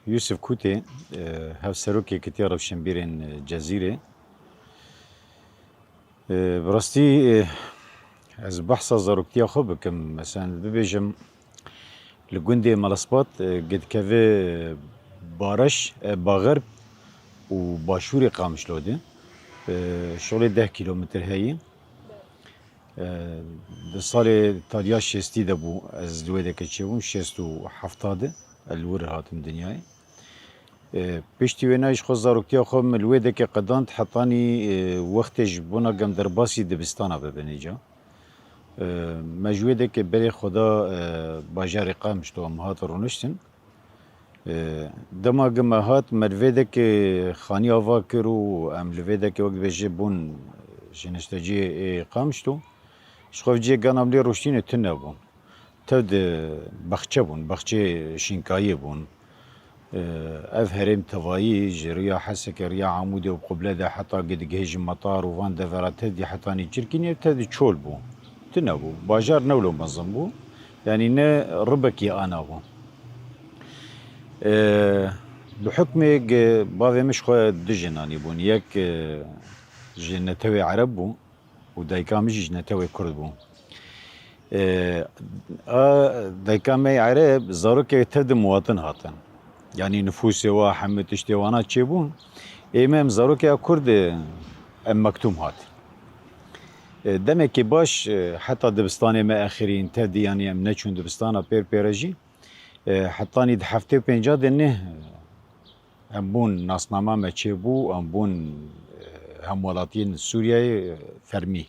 Yusuf Kutê hevserokê ketiya rewşenbîrên Cezîrê. Bi rastî ez behsa zaroktiya xwe bikim. Mesela bibêjim li gundê Malespat gedikeve Bareş, Baxerb û başûrê Qamişlodê. Şolê 10 kilometre heye. Di salê taliya şêstî de bû ez li wê de keçebûm, 67 li wir hatim dinyayê. Piştî wê ne jî xwe zaroktiya xwe min li wê de qedand hetanî wextê ji bona gem derbasî dibistana bibêne. Me ji wê de berê xweda bajarê Qamişlo em hat rûniştin. Dema me hat me li vê de xaniya va kir û em li vê de wek dibêje bûn ji nişteciyê Qamişlo. Ji xwe ciyê gana lê rûştînê tune bûn. Tev di bexçe bûn, bexçê şînkayê bûn. Ev herêm tevayî ji riya Hesekê, riya Amûdê û Quble de heta gidigihê ji metar û van devera tev dî hetanî Çirkînê tev dî çol bû. Tune bû. Bajar newlo mezin bû. Yani ne ribekî ana bû. Bi hukmê bavê min ji xwe du jinanî bûn. Yek ji netewê Ereb bû û dayika min jî ji netewê Kurd bû. Dayika me Ereb zarokê tev di muwatin hatin. Yani nüfusê wa hemû tiştê wana çêbûn. Ême em zarokê Kurd em mektûm hat. Demekî baş heta dibistanê me exirîn tev dî yanî em neçûn dibistana pêr jî hetanî di heftê pênca de neh em bûn nasnama me çêbû, em bûn hemwelatiyên Sûriyeyê fermî.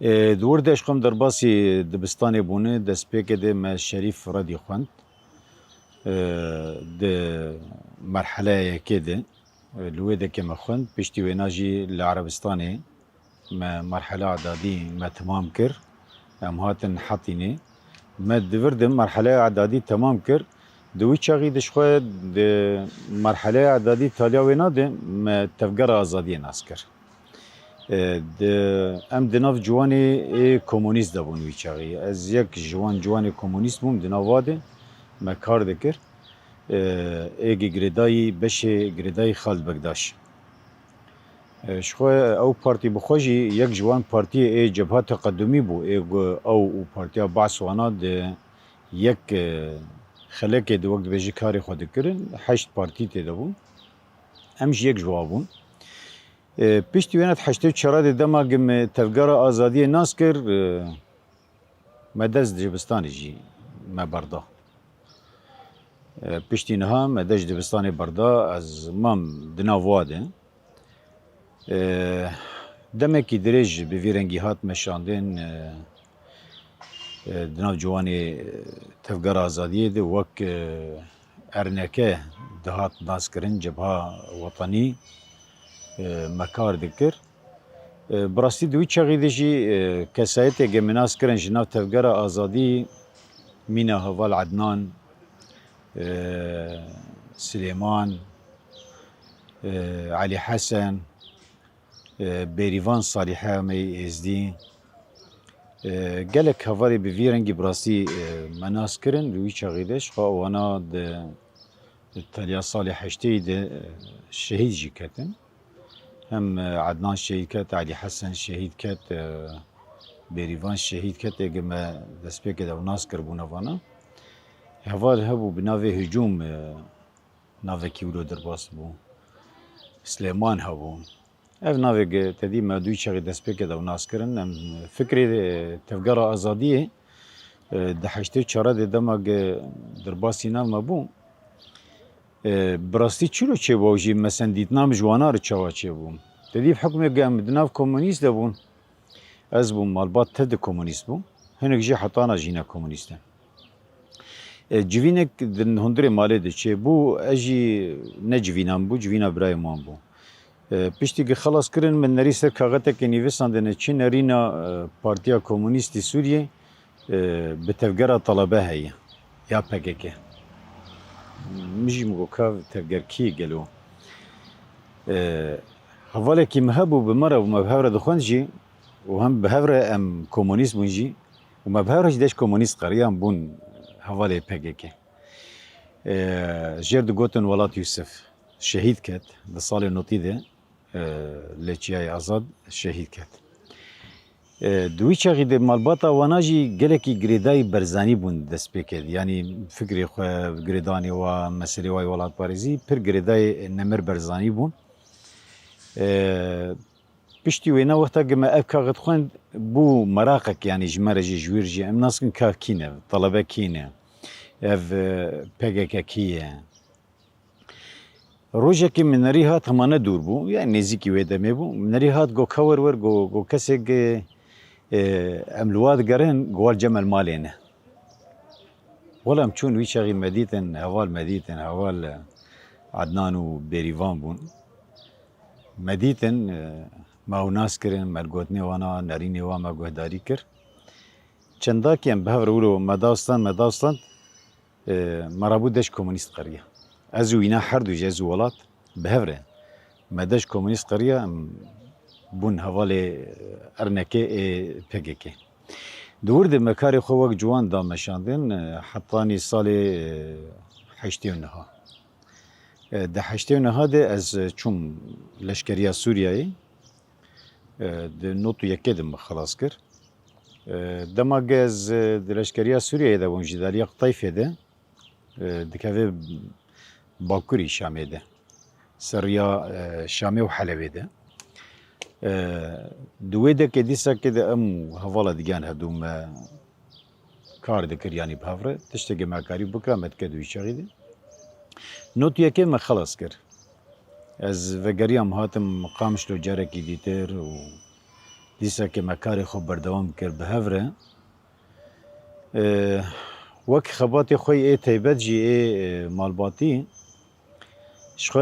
Di wir de ji xwe em derbasî dibistanê bûnê destpêkê de me Şerîf Redî xwend. Di merheleyekê de li wê de me xwend piştî wêna jî li Erebistanê me merhela edadî me temam kir. Em hatin Hetînê. Me divirdim merheleya edadî temam kir. Di wî çaxî de ji xwe di merheleya edadî taliya wê nade me tevgera azadiyê nas kir. Em di nav ciwanê komûnîst de bûn wî çaxî. Ez yek ji wan ciwanê komûnîst bûm di nav Wadê me kar dikir. Êgî girêdayî beşê girêdayî Xald Bekdaş. Ji xwe ew partî bi xwe jî yek ji wan partiyê Cebha Teqedumî bû. Ew û partiya Baş wana di yek xelekê de wek dibêjî karê xwe dikirin. Heşt partî têde bûn. Em jî yek ji wan bûn. Piştî wêne heştê çaradê dema me tevgera azadiyê nas kir me dest dibistanê jî me berda. Piştî niha me de ji dibistanê berda ez mam di nav Wadê. Demekî dirêj bi vî rengî hat meşandin di nav ciwanê tevgera azadiyê de wek erneke dihat naskirin Cebha Wetanî me kar dikir. Bi rastî di wî çaxî de jî kesayetê me nas kirin ji nav tevgera azadî Mîna Heval Ednan, Silêman, Elî Hesen, Bêrîvan Salîhe Emê Êzdî gelek hevalê bi vî rengî bi rastî me nas kirin li wî çaxî de ji xwe wana di taliya salê heşteyî de şehîd jî ketin. Hem Ednan şehîd ket, Elî Hesen şehîd ket, Bêrîvan şehîd ket êgê me destpêkê de ew nas kirbûn evana. Heval hebû bi navê Hicûm navekî wilo derbas bû. Silêman hebû. Ev navê tedî me du çaxî destpêkê de ew nas kirin. Em fikrê tevgera azadiyê di heştê çaradê dema derbasî nav me bû. Bi rastî çîro çêbû jî mesen dîtna min ji wana re çawa çêbû. Tedî hukmê em di nav komûnîst de bûn. Ez bûm malbat te de komûnîst bû. Hinek jî hetana jîne komûnîst e. Civînek di hundirê malê de çêbû ez jî ne civînan bû, civîna birayê wan bû. Piştî xelas kirin min nerî ser kaxetekê nivîsandine çi nerîna Partiya Komûnîstî Sûriyê bi tevgera talebe heye ya PKK. Min jî min got tevgerkî gelo. Hevalekî me hebû bi me re û me bi hev re dixwend jî û hem bi hev re em komûnîst bûn jî û me bi hev re jî deş komûnîst qeriyan bûn hevalê PKK. جرد گوتن ولات یوسف شهید کت ده سال نوتی ده لچیای آزاد شهید کت دوی چاقی ده مالباتا واناجی گلکی گریدای برزانی بون دست بکد یعنی فکری خو گریدانی و مسئله وای ولات پاریزی پر گریدای نمر برزانی بون پشتی وینا وقتا گم اف کاغت خوند بو مراقق یعنی جمره جی جویر جی ام ناسکن کا کینه طلبه کینه ev PKK-kiye. Rojekê min nerî hat hemane dûr bû, yani nêzîkî wê demê bû. Min nerî hat got kewir wir got kesek em li wa digerin gwal Cemal malê ne. Wela em çûn wî çaxî me dîtin, heval me dîtin, heval Adnan û Bêrîvan bûn. Me dîtin, me ew nas kirin, me gotinê wana nerînê wan me guhdarî kir. Çendakî em bi hev re wilo me dastan مرابو دش کمونیست قریه. از وینا هر دو جز ولات به هفره. مدش کمونیست قریه بون حواله ارنکه PKK. دور ده مکاری خوک جوان دامشاندن حتانی سال 89. ده 89 ده از چون لشکریه سوریایی ده نوتو یکی دم خلاص کر. دماغ از لشکریه سوریایی ده ونجدالیق طایفه ده دکه باکوری شامی ده سریا شامی و حلبی ده دوی ده که دیسا که ده ام حوالا دیگان هدوم کار دکر یعنی بحفره تشتگه مکاری بکرامت که دوی چاقی ده نوتیه که من خلاص کر از وگریم هاتم مقامش رو جارکی دیتر و دیسا که مکاری خوب بردوام کر بحفره وەک خەباتی خۆی تایبەت جی مالباتی شخۆ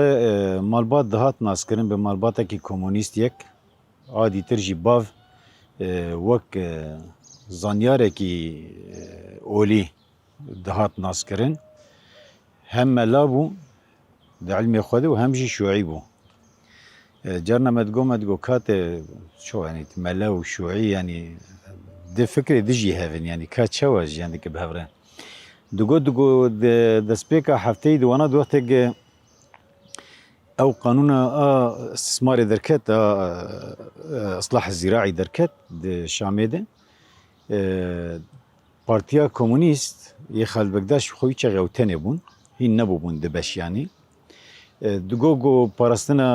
مالبات دەهات ناسکردن بە مالباتێکی کۆمۆنیست یەک ئادیتر جی باv وەک زانیارێکی ئۆلی دەهات ناسکردن هەم مەلا بوو دە عیلمê Xwedê û hem jî şûعî bû carna me digo katê ço yanî mele û şûعî yanî di fikrê di jî hevin yanî ka çawa jiyan dike bi hevre دگو دستپیکا هفتهی دوانه دوقتی که او قانون استثمار درکت اصلاح الزراعي درکت ده شامه ده پارتیا کمونیست یه خلبکداش خوی چه غوتنه بون هین نبو بون ده بش یعنی دگو پارستنا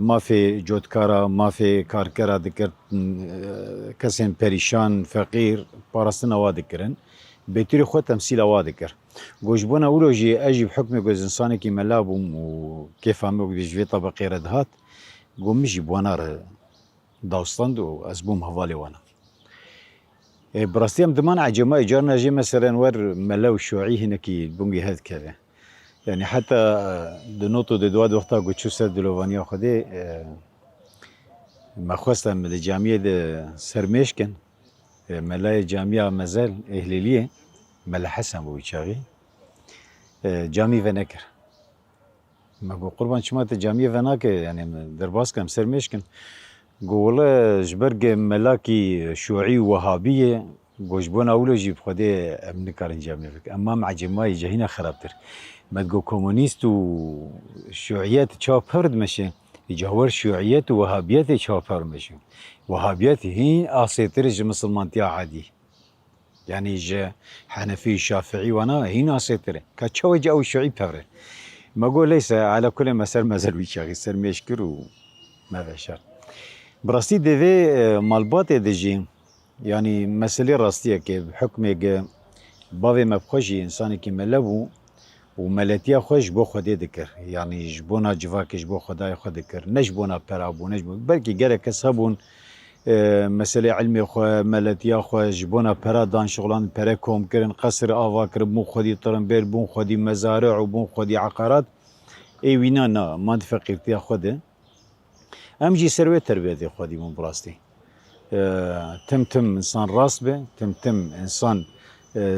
مافی جودکارا مافی کارکرا دکرد کسین پریشان فقیر پارستنا وا دکرن بيتري خو تمثيل وادكر جوجبونا اولوجي اجي بحكم جوز انساني كي ملابهم وكيف عمو بيجي طبقي ردهات قوم يجي بوانار داوستاند وازبوم هفالي وانا براستيام دمان عجماء جارنا جي مثلا ور ملاو الشيوعي هنا كي بونجي هاد كذا يعني حتى دنوتو دي دواد وقتها قوتشو سر دلوفانيا خدي ما خواستا من الجامعية دي سرميشكن ملاي جامعة مازال إهليلية ملا حسن بويشاغي جامي فنكر ما قو قربان شمات جامعة فناكر يعني درباس كم سرمشكن قول جبرج ملاكي شيوعي وهابية جوجبون أولوجي بخدي ابن كارن جامعة فك أما مع جماعي جهينا خرابتر ما تقول كومونيست وشيوعيات تشاو فرد مشي يجهور شيوعيات ووهابيات تشاو فرد مشي وهابيات هي أسيطرج مسلمانتيا عادي يعني جا حنفي شافعي وانا هنا أسيطرة كتشوج أو شيوعي بفره ما أقول ليس على كل مسألة ويشاغي سر مشكر وما بشر براستي دي مالبات دجي يعني مسألة راستية كي بحكم بابي ما بخوشي إنساني كي ملبو وملاتيا خوش بو خدي ذكر يعني جبونا جواك جبو خداي خد ذكر نجبونا برابو نجبو بلكي جالك كسبون مسألة علمي خو ملاتيا خو جبونا برا دان شغلان برا كوم كرن قصر آوا كر بون خدي طرنبير بون خدي مزارع وبون خدي عقارات اي وينا نا ما فقيرتيا خده امجي سروي تربيتي خدي من براستي تم انسان راس به تم انسان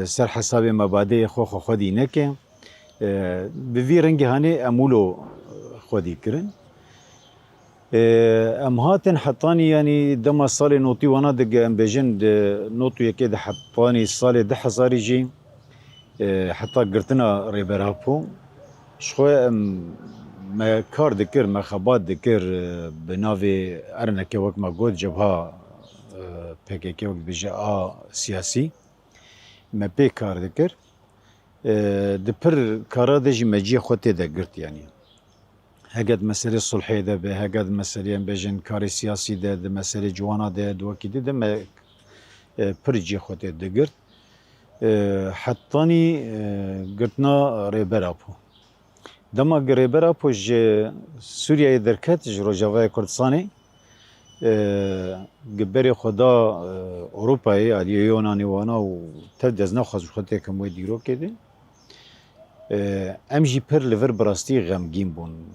سر حساب مبادئ خو خدي نكه بفي رنگی هانی امولو خودی کرن ام هاتن حطاني يعني دما صالي نوتي وانا دق ام بجن نوتو يكيد حطاني صالي ده حزاري جي حتی گرتنا ریبراپو شخوی ما کار دکر ما خبات دکر به ناوی ارنکه وک ما گود جبها PKK وک بجه سیاسی ما پی کار دکر ده پر کارا ده جی مجی خودت ده گرت یعنی هقد مسألة صلحية ده به هقد مسألة بجن كاري سياسي ده مسألة جوانا ده دوكي ده ما برجي خوتي ده قرت حطاني قرتنا ريبرابو دما ريبرابو جي سوريا دركت جي روجافاي كردستاني قبري خدا أوروباي علي يوناني وانا وتبدأ ناخذ خوتي كموي ديرو كده ام جي پر لور براستي غمگين بون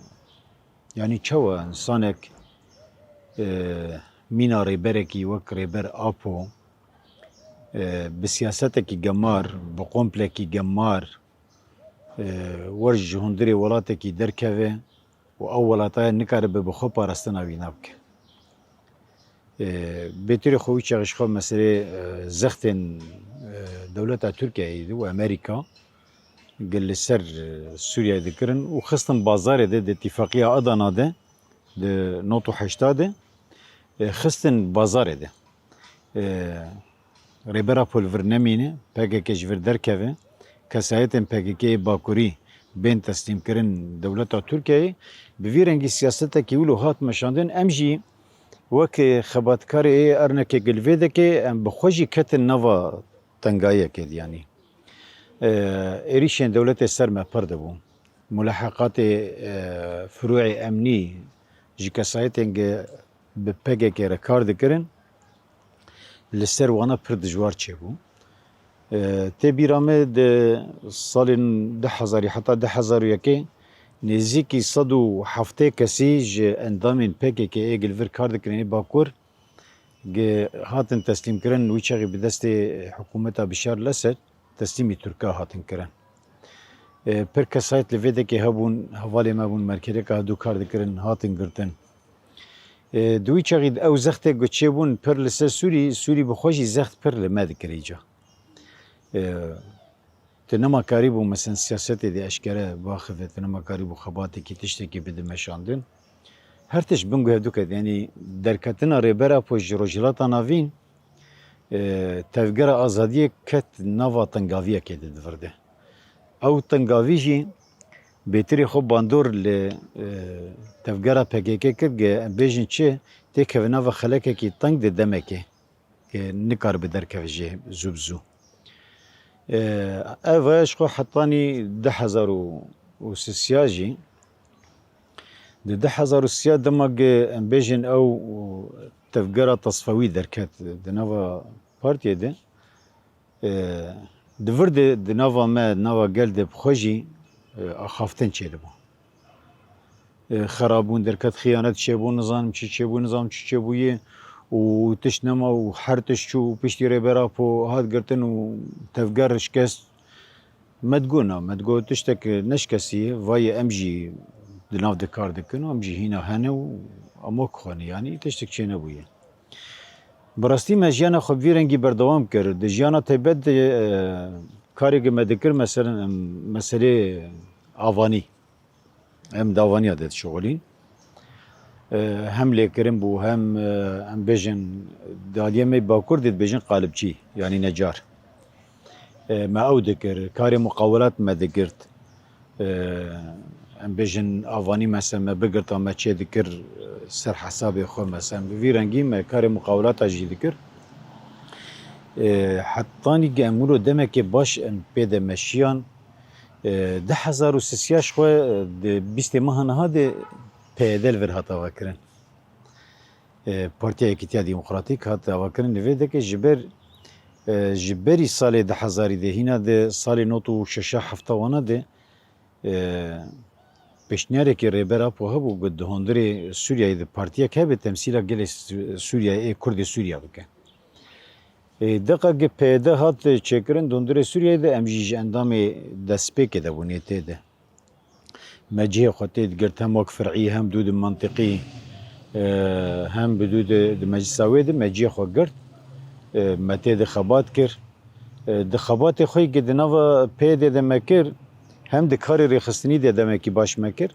يعني چوا انسانك مينا ريبركي وك ريبر آپو بسياستكي جمار بقومبلكي جمار ورج هندري ولاتكي دركوه و اولاتايا نكارب بخو پارستنا وينابك بيتري خوي چغش خو مسئله زختن دولتا تركيا و امريكا قال سر سوريا ذكرن وخصتن بازار ده اتفاقية أدانا ده نوتو حشتا ده خصتن بازار ده ريبرا بولفر نمينه PKK جفر دركوه كسايتن PKK باكوري بين تسليم كرن دولتا تركيا بفيرنجي سياستا كيولو هات مشاندن امجي وك خباتكاري ارنكي قلفيده كي ام بخوجي كتن نوا تنگايه كد يعني إيريشين دولة السرمة بردبو ملاحقات فروع أمني جيكا سايتنج ببقى كي ركارد كرن لسر وانا برد جوار چيبو تبي رامي سال 10,000 حتى 10,001 نزيكي صدو حفته كسيج اندامين بقى كي ايجل فير كارد كرني باكور هاتن تسليم كرن ويشاغي بدست حكومتها بشار الأسد تسلیمی ترکا هاتن کرن. پر کسایت لویده که هبون حوالی ما بون مرکزی که دو کار دکرن هاتن گرتن. دوی چقید او زخت گچه بون پر لسه سوری بخوشی زخت پر لمد کریجا. تنما کاری بو مثلا سیاست دی اشکره باخفه تنما کاری بو خباتی کی تشته کی بده مشاندن. هر تش بنگو هدو کد یعنی درکتنا ریبرا پوش روجلاتا ناوین تفجر آزادی کت نوا تنگاویه که دید ورده. او تنگاوی جی بهتری خوب باندور ل تفجر PKK کرد که بیشتر چه تکه و نوا خلکه کی تنگ ددمه که نکار بدر کفجه زوبزو. اوایش خو حتانی 10,000 جی. 10,000 دماغ بیشتر او تفجر تصفوی درکت دنوا پارتیه ده دورد دنوا ما نوا گلد بخوجی خافتن چیده بو خرابون درکت خیانت چه بو نظام چه بویه و تشنما و هر تشچو پشتی ریبرا پو هات گرتن و تفجر شکست مدگو تشتک نشکسیه وای امجی دناو دکار دکنو امجی هینا هنه و اموک خانه یعنی تشتک چه نبویه براستی مجیانا خب ویرنگی بردوام کرد جیانا تایبت کاری که مدکر مثلا مسئله آوانی هم داوانی عادت شغلین هم لیکرم بو هم بیجن دالیه می باکور دید بیجن قالبچی یعنی نجار ما او دکر کاری مقاولات مدکرد ام بیجن آوانی مثلا ما بگرد ما چه دکر سر حسابي خو مثلا بفيرنجي ما كاري مقاولات اجي ذكر حطاني جامولو دمك باش ان بيد مشيان 10,000 خو بيست مهن هذا بيدل فر هتا وكرن بارتيا كيتيا ديمقراطيك هتا وكرن نفيدك جبري سال 10,000 ده هنا ده سال نوتو ششا هفته وانا ده پیشنهاد که ریبرا په هبو گد هندری سوریای د پارتیا که به تمثیل گل سوریای کرد سوریا بکه دقیقه که پیدا هات چکرن هندری سوریای د امجیج اندام دسپیک ده بونیته ده مجیه خطید گرت هم وک فرعی هم دود منطقی هم بدود مجلساوی ده مجیه خو گرت مته ده خبات کر دخبات خوی که دنوا پید دمکر هم دکاری ریخستنی دمکی باش مکر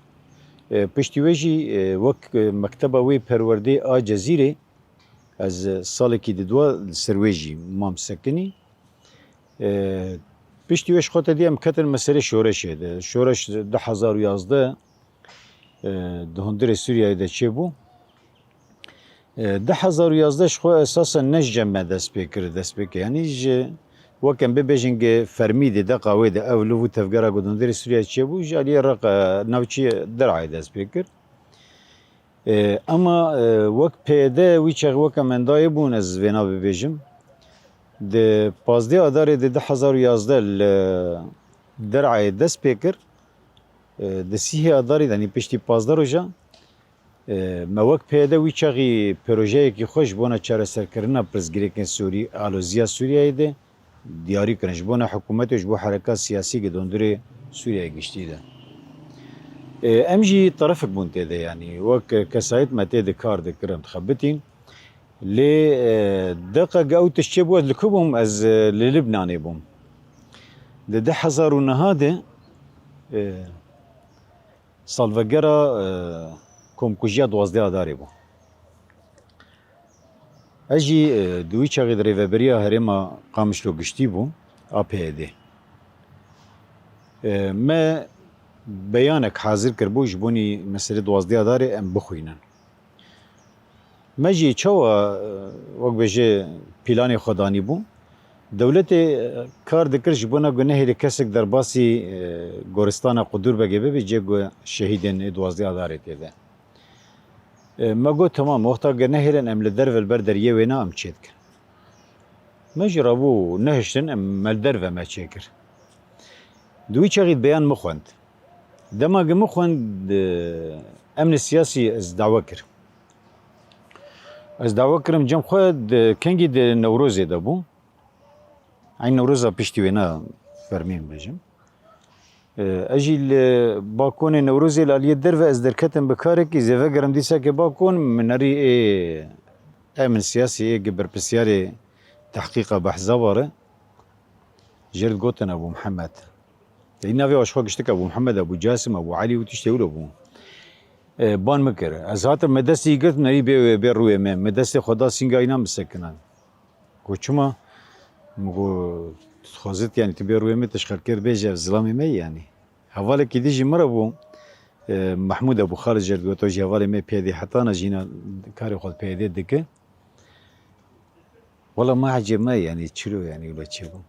پشتی ویجی وک مکتب وی پرورده آ جزیره از سال کی دوا سرویجی مام سکنی پشتی ویش خود دیم کتن مسئله شورشه ده شورش 2011 دهندر سوریه ده چه بو 2011 خو اساسا نجمع دست بکر دست بکر یعنی وكان ببيجنج فرمي دي دقة ويدا او لو تفقرا قدن دري سوريا تشيبو جالي رق ناوتشي درعي دا سبيكر اما وك بيدا ويچغ وكا من دايبون از وينا ببيجم دي پازدي اداري دي 2011 درعي دا سبيكر دي سيهي اداري داني پشتي پازدار وجا ما وك بيدا ويچغي پروژه کی خوش بونا چاره سرکرنا پرزگریکن سوری آلوزیا سوریای ده دیاری کنش بونا حکومت و جبو حرکات سیاسی که دندره سوریه گشتی ده امجی طرفك بونته ده يعني وك كسايت ما تيد كار ده كرم تخبتين ل دقة او تشبو لكبهم از للبنان بوم ده حزار ونهاده سالفجرا كوم كوجيا دوازده داري بو اجي دوی چاغی در ریوبریا هرما قامشلو گشتی بو اپیده ما بیانک حاضر کربو جبونی مسئله دوازده داره ام بخوینن ما جی چوا وقت بجه پیلان خدانی بو دولت کار دکر جبونا گناهی کسک در باسی گورستان قدور بگه بی جه شهیدن دوازده داره تیده ما قلت تمام وقتا نهرن ام لدرف البردر يوينا ام تشيكر ما جربو نهشتن ام مالدرف ما تشيكر دوي شغيد بيان مخوند دماغ مخوند امن السياسي از دعوكر از دعوكرم جم خود كنجي د نوروزي دبو عين نوروزا بيشتي وينا فرمين بجم اجي باكون نوروزي لاليه درفه از دركتن بكارك اذا فقرم ديسا كي باكون من ري امن سياسي قبر بسياري تحقيق بحزابره جرد قوتن ابو محمد لان في اشخاص اشتكى ابو محمد ابو جاسم ابو علي وتشتغلوا ابو بان مكر ازات مدسي قلت نري بي روي مدسي خدا سينغاينا مسكنان كوچما مگو خوزت يعني تبي روي متشخر كير بيجا زلامي مي يعني حواله كي ديجي مربو محمود ابو خالد جرد وتوجي حواله مي بيدي حتى انا جينا كاري خود بيدي دكه والله ما عجب ما يعني تشلو يعني ولا تشبو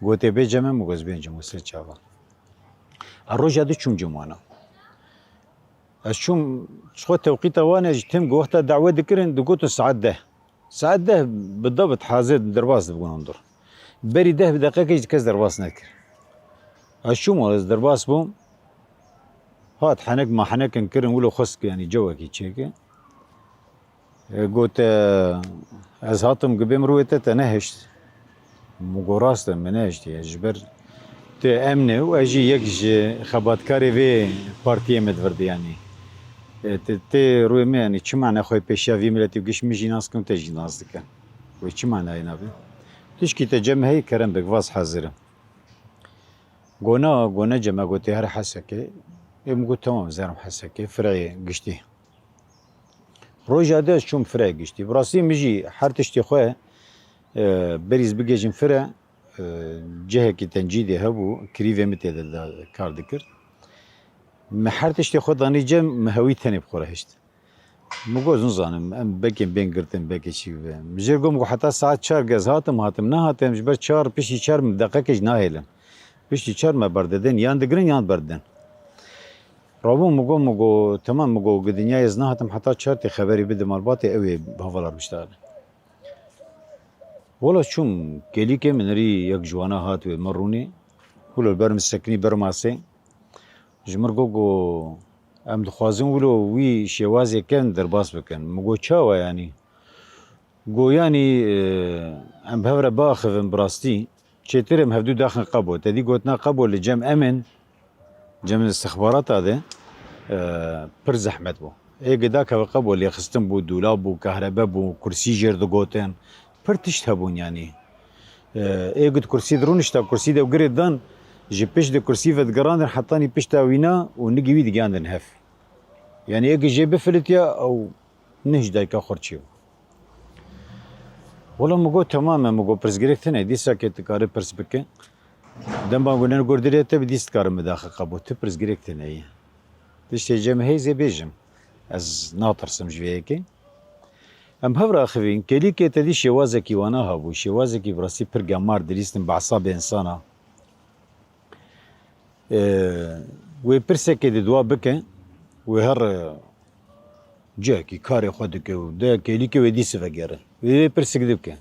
قوتي بيجا ما مغز بينجم وسر چاوا الرجا دي چوم جمانا اشوم شو توقيت وانا جتم وقت دعوه دكرن دقوت الساعه 10 بالضبط حاضر درباس بقول انظر بري 10 دقيقه كز درباس نكر اشوم ولا درباس بوم هات حنك ما حنك نكرن ولو خسك يعني جوك يتشيك قلت از هاتم قبيم رويته تنهشت مقراست منهشت جبر تأمنه واجي يكج خبات كاري في بارتيه مدفرد يعني تي روي ما يعني شو معنى خوي بيشافي ملتي وقش ميجي ناسكم تجي ناسك وش معنى هنا بي تشكي تجمع هي كرم بقفاص حاضره قونا جمع قوتي هر حسكي قلت تمام زارم حسكي فرعي قشتي روجا داش شوم فرع قشتي براسي مجي حرتشتي خويا بريز بقيجن فرع جهه كي تنجيدي هبو كريفي متى كار ذكر ما حرتشتي خو داني جم مهوي ثاني بخوره هشت مگوز نزانم ام بکیم بین گرتم بکی چی و مجرگم گو حتی ساعت 4 گز هاتم نه هاتم جبر 4 پیشی 4 دقیقه نه هیلم پیشی 4 ما برددن یان دگرن یان بردن رابو مگو تمام مگو دنیا از نه هاتم حتی 4 تی خبری بده مرباطی اوی بهوالار بشتار ولا شوم گلی که منری یک جوانا هات و مرونی ولو برم سکنی برماسه جمرگو ام دخوازم ولو وی شوازی کن در باس بکن مگو چاوا يعني گو يعني ام بهور باخذ براستی چترم هفدو داخل قبو تدي قوتنا قبو لجم امن جم الاستخبارات هذا پر زحمت بو اي قداك قبو اللي خستم بو دولاب بو كهرباء بو كرسي جرد قوتن پر تشتهبون يعني ايه قلت كرسي درونشتا كرسي ده وقريت دان جي بيش ده كرسي فت قراندر حطاني بيش تاوينا ونجي ويد قاندن هف يعني ايه جي بفلتيا او نهج دايكا خورتشيو والله مگو تماما مگو پرزگرفتنه دیسا که تکاری پرس بکن دم با گونن گردریه تب دیست کارم مداخل قبو تو پرزگرفتنه ای دشت جمع هیزه بیجم از ناترسم جویه که ام هفر آخوین کلی که تدی شوازه کی وانا هابو شوازه کی براسی پر گمار دریستن بعصاب انسانا و پرسه که دوا بکن و هر جا کی کاری خود که ده کلی که ودی سفگره و پرسه که بکن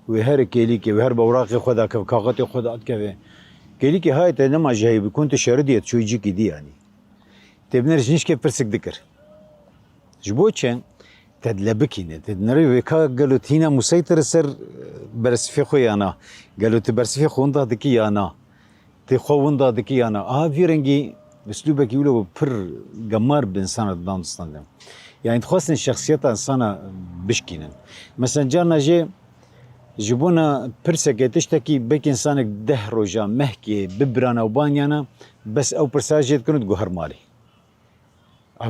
و هر کلی که و هر باوراقی خدا که کاغذ خدا که کلی که های تنما جایی بکن تو شردیت شوی جی کی دی یعنی تبنرش نیش که پرسه دکر جبو چن تدلبكينه تدنري وكا قالوا تينا مسيطر سر برسفي خويانا قالوا تبرسفي خوندا دكي انا تخوندا دكي انا فيرنجي اسلوبك يقولوا بر جمار بانسان دانستان يعني تخصن الشخصيات انسانه بشكينن مثلا جانا جي جبونا برسك تشتكي بك انسانك دهر وجا مهكي ببرانا وبانيانا بس او برساجيت كنت جوهر مالي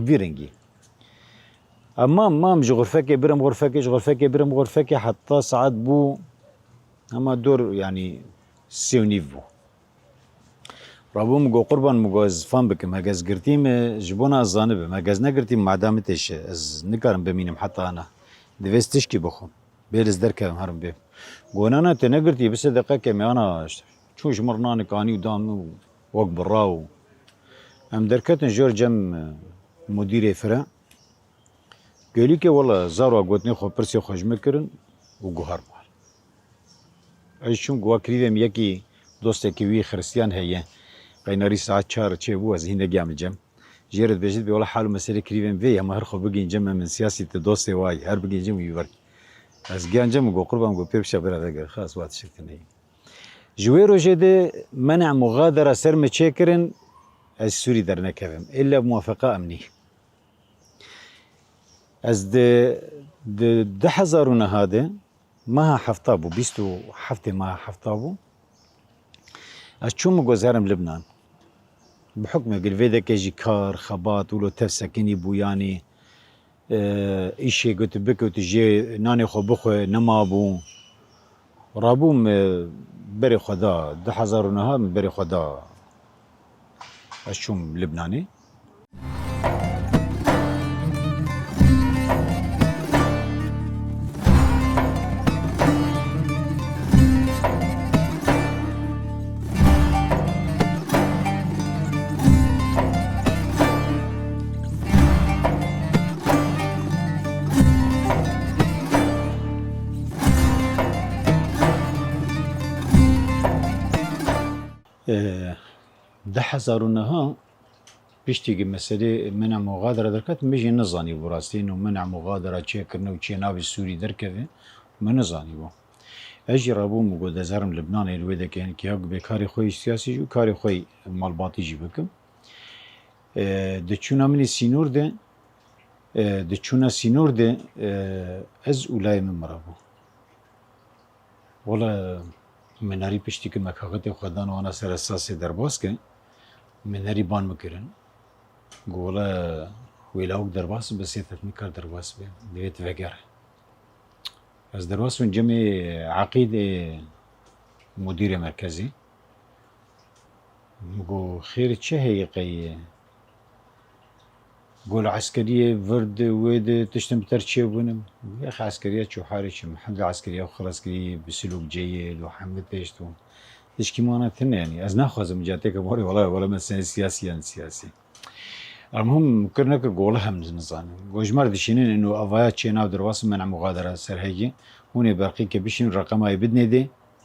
فيرنجي امام غرفك برم غرفك برم غرفك حتى ساعات بو اما دور يعني سيونيفو رابو مگو قربان مگو از فان بكم هجاز قرتيم جبونا الزانب هجاز نقرتيم مع دامتش از نكارم بمينم حتى انا دفيس تشكي بخون بيرز دركم هرم بيه قونا انا تنقرتي بس دقيقة كمي انا شوش مرناني كاني ودام وقت براو ام دركتن جور جم مديري فرع قالي که والله زاروا قوتني خو برسي خوش مكرن وجوهر مال ايشون جوا كريم يكي دوستي كوي خريستيان هي قيناري ساعات شهر تشي بو از هنا جام الجم جيرد بجد بي والله حاله مسيري كريم في ما هرخو بقي جم من سياسي دوستي واي هر بقي جم يورك از جان جم جو قربان جو بيبشا برا خلاص وقت شكتني جويرو جدي منع مغادره سر متشكرن السوري درنا كفم الا بموافقه امنيه از ده حزارونه هذا ما حفتابو بيستو حفتي ما حفتابو از چون مگذارم لبنان بحكم قلفيدا كيجي كار خبات ولو تفسكني بو يعني ايشي قلت بك وتجي ناني خو بخو نما بو رابوم بري خدا ده حزارونه هذا بري خدا اشوم لبناني ده حزارونها بيشتي مسألة منع مغادرة دركات مجي نزاني براستين ومنع مغادرة چه كرنو چه ناوي سوري دركه ما نزاني بو اجي رابو مگو دزارم لبنان الويدا كان كي هاك بكاري خوي سياسي جو كاري خوي مالباطي جي بكم ده چونا مني سينور ده ده چونا سينور ده از اولاي من مرابو ولا مناری پشتی که مکاغت خودان وانا سر اساس درباس که مناری بان مکرن گولا ویلاوک درباس بس یتفنی کار درباس به دیت وگر از درباس من جمع عقید مدیر مرکزی مگو خیر چه هیقی قول عسكرية ورد ويد تشتم ترشي بونم يا أخي عسكرية شو حارش محمد عسكرية وخلاص عسكرية بسلوك جيد وحمد تشتو تشكي مانا ثنا يعني از ناخذ مجاتك موري والله ولا مثلا سياسي سياسي المهم كرنا كقولها من نظام وجمار دشينين انه افايات شينا درواس منع مغادرة سر هيجي هون باقي كبشين رقم هاي بدني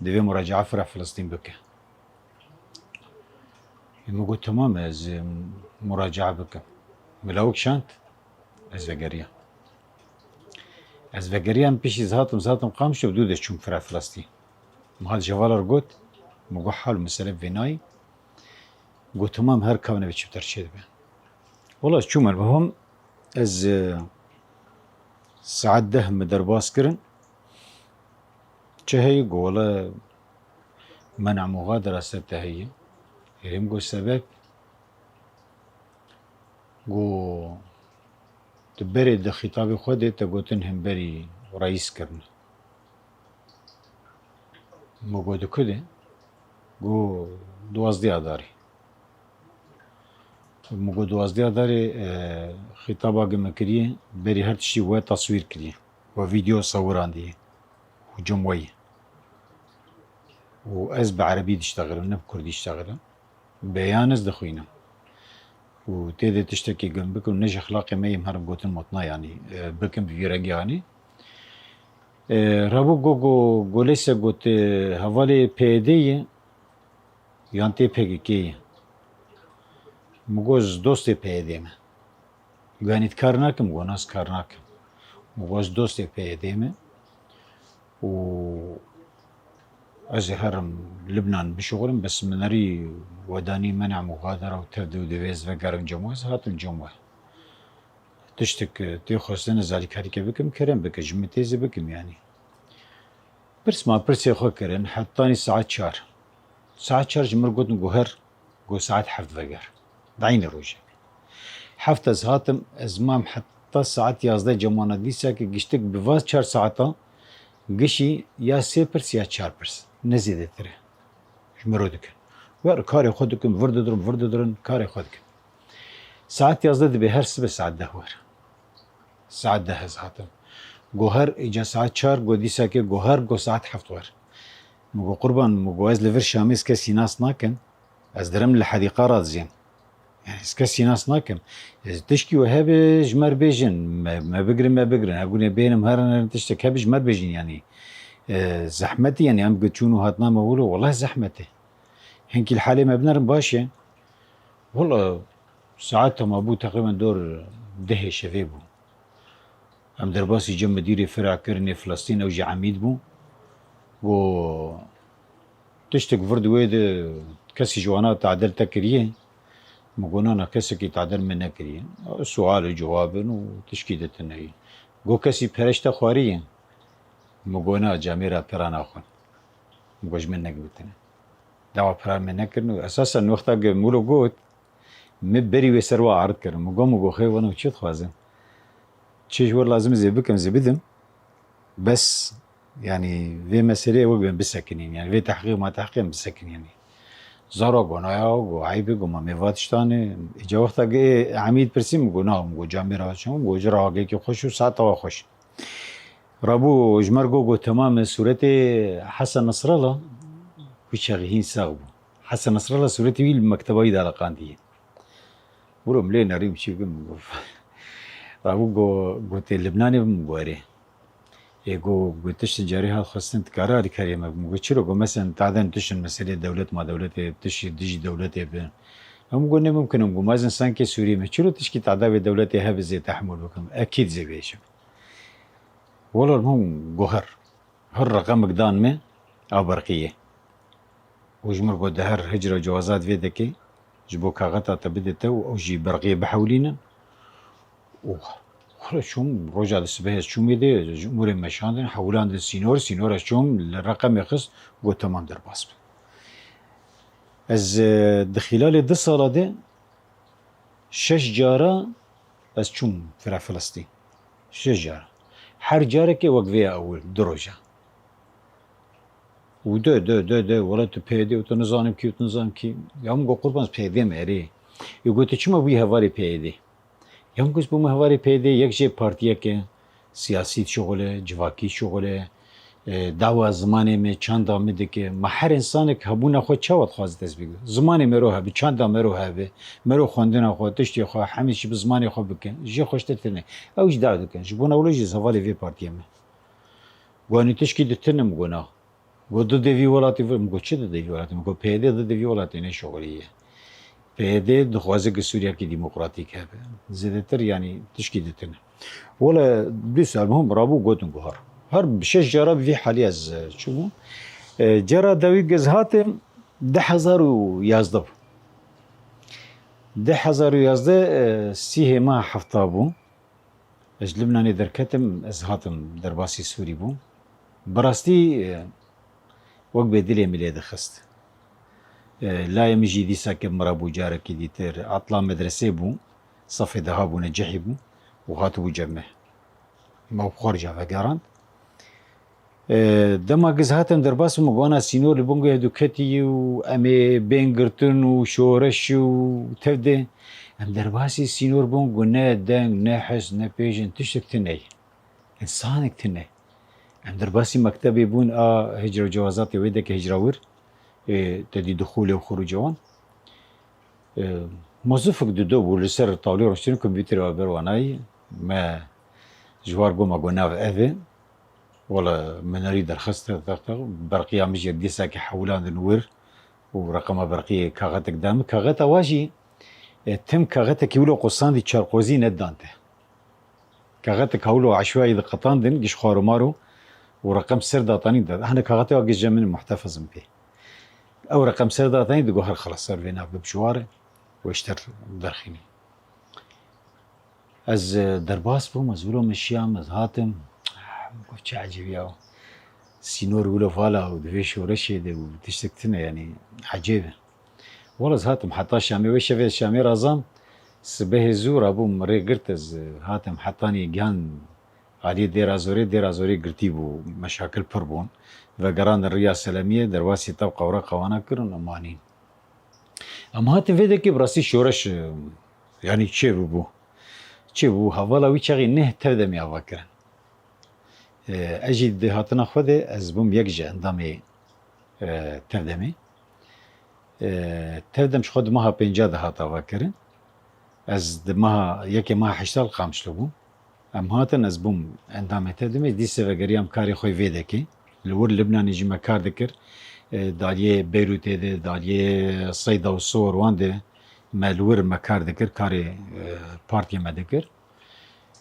دي مراجعة فرع فلسطين بك يمكن تمام از مراجعة بك ملاوك شانت ازفجريا هم بيشي زهاتم قامشو بدودش شوم فرع فلسطين مهاد جوالر قوت مقو حال مسألة فيناي قو تمام هر كونه بيشي بترشيد بي والله شوم المهم از ساعات ده مدرباس كرن چه هي قولا منع مغادرة ستهية هرم جو سبب جو تبري ده خطاب خودي تقوتن هم بري رئيس كرن مو دو كده جو دوازدي داري مو دوازدي داري خطابا مكريه بري هر تشي و تصوير كريه و فيديو صوران دي و جموي و از بعربي تشتغل نب كردي تشتغل بيانز دخوينا و تيدي تشتكي جنبك ونجي اخلاقي ما يمهرم قوتن مطنا يعني بكم بفيرق يعني رابو جو لسه قوت هوالي بيدي يانتي PKK مگوز دوست پیدیمه گانیت کار نکم گوناس کار نکم مگوز دوست پیدیمه و از هرم لبنان بشغلم بس منري وداني منع مغادرة وتبدو دويز وقرن جموز هاتن جموه تشتك تيخوستن ذلك هريكة بكم كرم بك جمتيزي بكم يعني برس ما برسي خو كرن حطاني ساعة 4 ساعة 4 جمر قوتن قهر قو ساعة حفظ وقر بعين روجه حفظ از هاتم ازمام حتى ساعة 11 جمانة ديسا كي قشتك بفاز 4 ساعتا قشي يا 3 برس يا 4 برس نزيده تره جمرو دكن ور كاري خودكم فرد درن كاري خودكم ساعة 11 دبي هر سبه ساعة دهور ساعة ده از هاتم گوهر اجا ساعة 4 گو ديسا كي گوهر گو ساعة حفظ ور مگو قربان مگو از لفر شاميس كسي ناس ناكن از درم لحديقة رازين يعني اسكسي ناس ناكم تشكي وهاب جمر بيجن ما بقرن هقول بينهم هرن تشتك هاب جمر بيجن يعني زحمتي يعني ام قتشونو هاتنا مولو والله زحمتي هنكي الحالة ما بنرم باشي والله ساعتها ما ابو تقريبا دور ده شفيبو ام درباسي جم مديري فرع كرني فلسطين او جي عميد بو و تشتك فرد ويد كسي جوانات تعدل تكريه مقولنا كسي كي تعدل من نكريه سؤال وجواب وتشكيدة النهي قو كسي برشتا خواريه مقولنا جاميرا برانا خون مقوش من نقبتنا دعوة بران من نكرنو اساسا وقتا مولو قوت مبري ويسروا عرض كرن مقو خير وانا وشيت خوازم تشيش ور لازم زي بكم زي بدم بس يعني في مسألة وقبن بسكنين يعني في تحقيق ما تحقيق بسكن يعني زارا قنايا وعيبه وما ميفاتشتاني اجا وقتا عميد برسيم قناه مقو جاميرا شون مقو جراغي كي خوش وساعة خوش رابو جمرقو تمام سورة حسن نصر الله وشغيهين ساغبو حسن نصر الله سورة ويل مكتبه دا لقانديه ورو ملين نريم شيكم رابو قوت اللبناني بمقواري يقو تشت جاريها خاصة تكرار كريمة مقولشلو قو مثلا تعدن تشن مسألة دولة ما دولة تشي ديجي دولة بين هم قلنا ممكن هم مازن سانكي سوري مشلو تشكي تعدى دولة هاب زي تحمل بكم أكيد زي بيشو والله هم قهر هر رقم قدان ما أو برقية وجمر قد هر هجرة جوازات فيدكي جبو كاغتا تبدتو أو جي برقية بحولينا خلاص شوم رجع السباهي شوم يدي جمهور مشاندن حولان السينور شوم الرقم يخص قو تمام در باسم از دخلال 2 ساله ده 6 جاره از شوم فرع فلسطين 6 جاره هر جاره که وقفه اول دروجه و ده ولا تبيدي وتنظام كي يوم قو قربان بيدي ماري يقول تشما بي هواري بيدي يوم کس بوم هواری پیدا یک جه پارتیه که سیاسی شغله جواکی شغله دعوا زمانی می چند آمده که ما هر انسان که هبونه خود چه وقت خواست دست بگه زمانی مرو هبی چند مرو هبی مرو خواندن خود تشتی خود همیشه به زمانی خود بکن جه خوشتر تنه اوش دعوت کن جبون اولوژی زوالی وی پارتیه می گوانی تشکی دتنم گونا گو دو دوی ولاتی مگو چه دو دوی ولاتی مگو پیدا دو دوی ولاتی نه شغلیه پیدا دخوازه که سوریا کی دموکراتیک هبه زیادتر يعني تشكي دتنا ولا بس المهم رابو قوتن قهر هر بشش جرى في حالي از شو جرى دوي جزهات 10,011 10,011 سيه ما حفطابو اج لبناني دركتم از هاتم درباسي سوري بو براستي وەک بێ دلێ ملێ دەخست لایە مژی دیسا کە مرا بوو جارێکی دیتر عەتڵا مەدرسێ بوو سەفێ دەها بوو نەجەحی بوو و هاتبوو جەمێ ماو خۆرجا vەگەڕاند دەما گز هاتم دەرباسم و گوانا سینۆر لە بۆنگۆ هێدووکەتی و ئەمێ بێنگرتن و شۆرەش و تەودێ ئەم دەرباسی سینۆر بۆنگۆ نە دەنگ نە حەز نە پێژن تشتێک تنەی ئینسانێک تنەی ئەم دەرباسی مەکتەبێ بوون ئا هجرە و جەوازاتی وێ دەکە هیجراور تەدی دخولێ و خروجەوان مۆزوفک دودۆ بوو لەسەر تاولێ ڕۆشتن کۆمپیوتەرەوە بەروانایی مە ژوار گۆمە گۆ ناو ئەڤێ وەڵە منەری دەرخستە بەرقیا مژێک دیساکە حەولاندن ور و ڕقەمە بەرقی کاغەتێک دام کاغەتە واژی تم کاغەتێکی ولۆ قوساندی چارقۆزی نەدانتێ کاغەتێک هەولۆ عەشوایی دقەتاندن گیش خوارۆمار و ڕقەم سەر داتانی دا هەنە کاغەتەوە گەژە من محتەفەزم پێ ئەو ڕقەم سەر داتانی دەگۆ هەر خەڵە سەر وێ ناو بژوارە وەشتر دەرخینی ئەز دەرباس بووم ئەزورۆ مەشیام ئەز هاتم چه عجیبیاوە سینۆر ولۆ ڤالا و دوێ شۆرەشێ دێ و تشتێک تنە یعنی عەجێبە وەڵە ئەز هاتم حتا شامێ وێ شەڤێ شامێ ڕازام سبەهێ زوورا بووم ڕێگرت ئەز هاتم حتانی گیان عالی دێرازۆرێ گرتی بوو مەشاکل پڕ بوون vegeranin rêya selemiyê derwasî tev qewra qewana kirin û manîn em hatin vê dekê bi rastî şoreş yanî çêbû hevala wî çaxî neh tev demê ava kirin ez jî di hatina xwe de ez bûm yek ji endamê tevdemê tevdem ji xwe di meha pênca de hat ava kirin ez di meha yekê meha heştal qamişlo bûm em hatin ez bûm endamê tevdemê dîsê vegeriyam karê xwe vê dekê li wir Libnanê jî me kar dikir daliyê Beyrûtê de daliyê Seyda û Sor wan de me li wir me kar dikir karê partiyê me dikir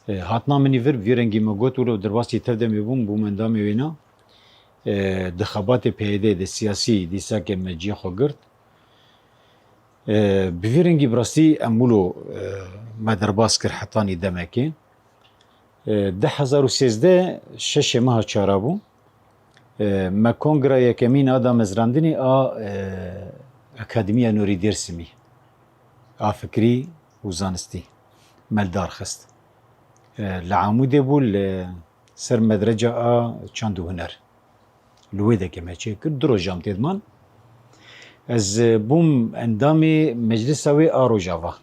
hatina min vir vî rengî me got wilo derbasî tevdemê bûm bûm endamê wêna di xebatê PYD de siyasî dîsakê me ciyê xwe girt bi vî rengî bi rastî em wilo me derbas kir hetanî demekê 2013 şeşê meha çara bû me kongra yekemîn a damezrandinê a Akademiya Nûrî Dêrsimî a fikrî û zanistî meldar xist li Amûdê bû li ser medreca a çand û huner li wê dekê me çêkir du rojam tê diman ez bûm endamê meclisa wê a Rojava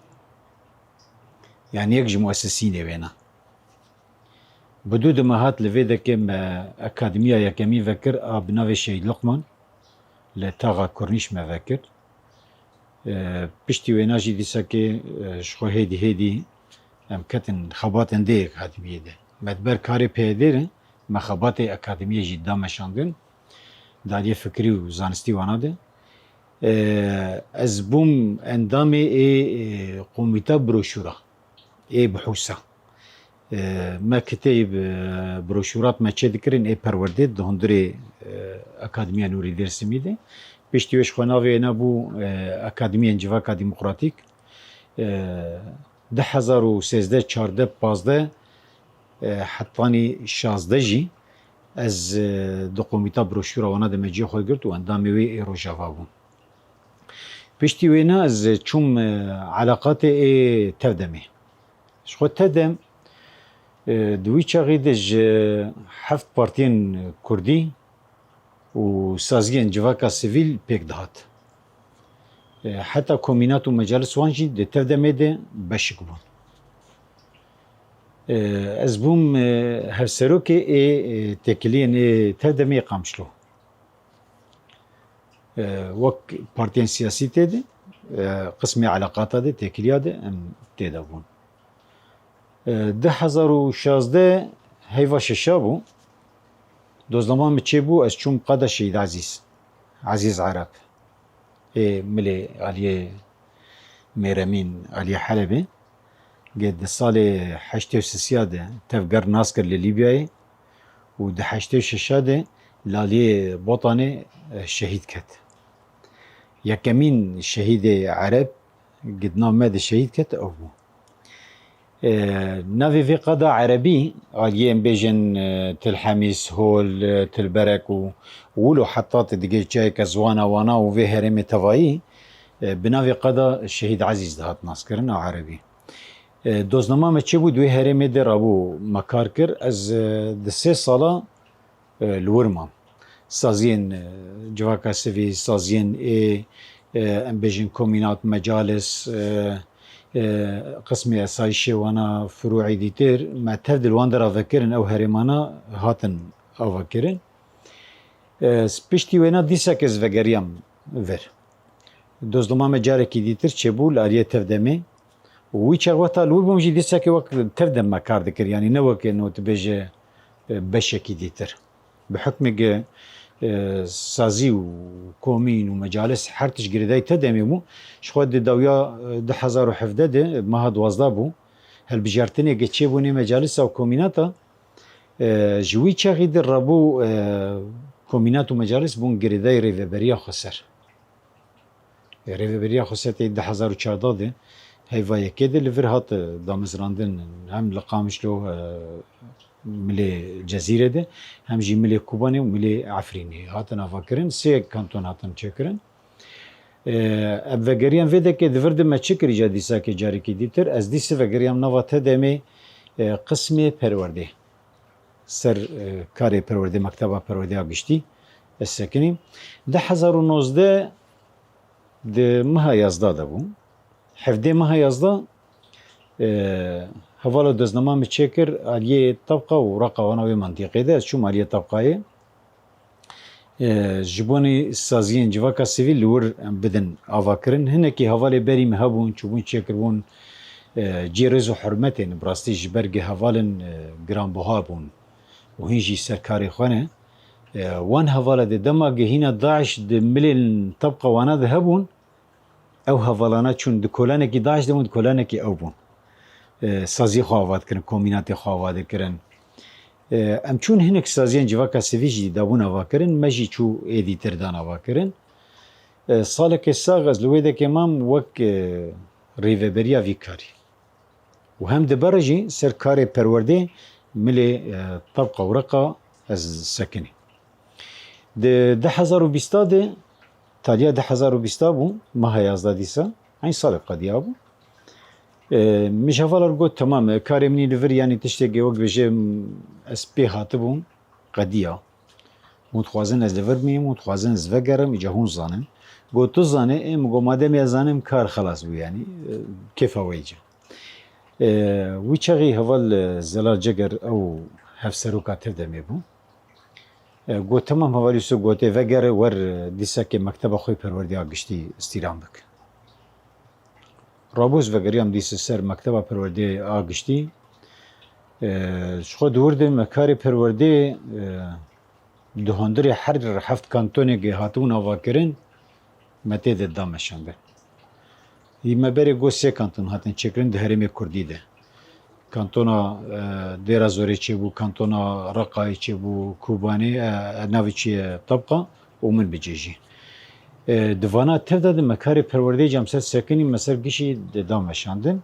yani yek ji muessesînê wêne bi dû de me hat li vê dekê me Akademiya yekemî vekir a bi navê Şehîd Luqman li taxa Kornîş me vekir piştî wêna jî dîsekê ji xwe hêdî em ketin xebatên dê Akademiyê de me ber karê PYD re me xebatê Akademiyê jî dameşandin daliyê fikrî û zanistî wana de ez bûm endamê komîta broşûra bihûsa me kitêb broşûrat me çê dikirin perwerdê di hundirê Akademiya Nûrî Dêrsimî de piştî wê ji xwe navê wêne bû Akademiyên Civaka Demokratîk 2013 çarde pazde hetanî şazde jî ez di komîta broşûra wana de me ciyê xwe girt û endamê wê Rojava bû piştî wêne ez çûm eleqatê tevdemê ji xwe tevdem di wî çaxê de ji heft partiyên Kurdî û saziyên civaka sivîl pêk dihat heta komînat û mecalis wan jî di tevdemê de beşik bûn ez bûm hevserokê têkiliyên tevdemê qamişlo wek partiyên siyasî tê de qismê eleqata de têkiliya de em tê de bûn 2016 heyva şeşa bû dozlama min çêbû ez çûm qada Şehîd Ezîz Ereb milê Aliyê Mêremîn Aliyê Helebê di salê heştê û sisiya de tevger nas kir li Lîbyayê û di heştê û şeşa de li Aliyê Botanê şehîd ket yekemîn şehîdê Ereb gidna me de şehîd ket ew bû نافي في قضاء عربي عاليين بيجن تل حميس هول تل برك ولو حطات دقيق جاي كزوانا وانا وفي هرمي تفاي بنافي قضاء الشهيد عزيز دهات ناسكرنا عربي دوزنما ما تشبو دوي هرمي در ابو مكاركر از دسي صلاة الورما سازين جواكا سيفي سازين ام بيجن كومينات مجالس قسمي اسايشي وانا فروعي ديتر ما تفدل واندر افكرن او هرمانا هاتن افكرن سبشتي وينا ديسا كز وگريام ver دوزدما مجاركي ديتر چبول آلية تفدمي وی چغوتا لور بومجي ديسا كي وقت تفدم ما كار دكر يعني نوك انو تبيج بشكي ديتر بحكم سازي وكومين ومجالس حرتش قرداي تدمي مو شخوات دي داويا 2017 ده ما هاد وازدابو هل بجارتني قتشي بوني مجالس او كوميناتا جوي چاقي در رابو كومينات ومجالس بون قرداي ريفبريا خسر ريفبريا خسر تي 2014 ده هيفايا كده لفر هات دامزراندن هم لقامشلو ملي جزيرة ده هم جي ملي كوباني وملي عفريني هاتنا فاكرين سي كانتون هاتن چكرن اب وگريان ويدا كي دفرد ما چكري جا ديسا كي جاري كي ديتر از ديس وگريان نوا تدمي قسمي پرورده سر كاري پرورده مكتبه پرورده آگشتي السكني ده 2019 ده مها يازدا ده بو حفده مها يازدا هوالا دزنما متشكر آلية طبقة ورقة وانا منطقة ده شو آلية طبقة جبوني سازين جواكا سيفيل لور بدن آفاكرن هنكي هوالا بري مهبون چوبون چكربون جيرز و حرمتين براستي جبرگ هوالن گران بوهابون وهنجي سركاري خوانه وان هوالا ده دما جهينا داعش ده ملين طبقة وانا ذهبون او هوالانا چون ده كولانكي داعش دمون ده كولانكي او بون سازی خواهد کرن کومینات خواهد کرن ام چون هنک سازیان جواکا سویجی دابون آوا کرن مجی چو ایدیتر دان آوا کرن سال که ساغز لویده که مام وک ریوبریا وی کاری و هم دبرجی سر کاری پرورده ملی طبقه ورقه از سکنی ده 2020 ده تالیا 2020 بو ماه 11 دیسا این سال قدیا بو مش هفالر قلت تمام كاري مني لفر يعني تشتكي وقت بجي اسبي هاتبون قديا متخوازن از لفر مي متخوازن از وگرم اجا زانم قلت تو زانه ام قو مادم يزانم كار خلاص بو يعني كيف هويجا وي چغي هفال زلال جگر او هفسروكا تردمي بو قلت تمام هفالي سو قلت وگر ور ديسا كي مكتب خوي پروردي آگشتي استيران بك رابوز وگریم دیس سر مکتبه پرورده آگشتی شخو دورده مکاری پرورده دهاندری هر هفت کانتونی که هاتون آوا کرن متید دامشنده ای مبری گو سه کانتون هاتن چکرن ده هرمی کردی ده کانتونا دیرا زوری چی بو کانتونا رقای چی بو کوبانی ناوی چی طبقه ومن بجیجی دوانا تفداد مکاری پرورده جمسر سکنی مسر گیشی دامشاندن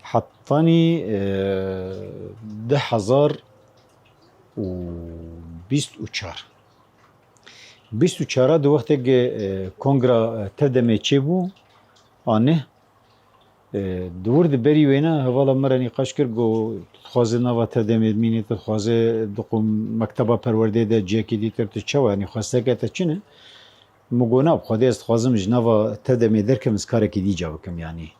حطانی 10,024 24 دو وقتی که کنگرا تفدمه چه بو آنه دور ده بری وینا حوالا مرا نقاش کرد گو خوازه نوا تفدمه مینی خوازه دقو مکتبه پرورده ده جیکی دیتر تو چه و یعنی خواسته که تا چنه مگونا بخوادی است خوازم جنوا تدمی درکم از کاری که دیجا بکم یعنی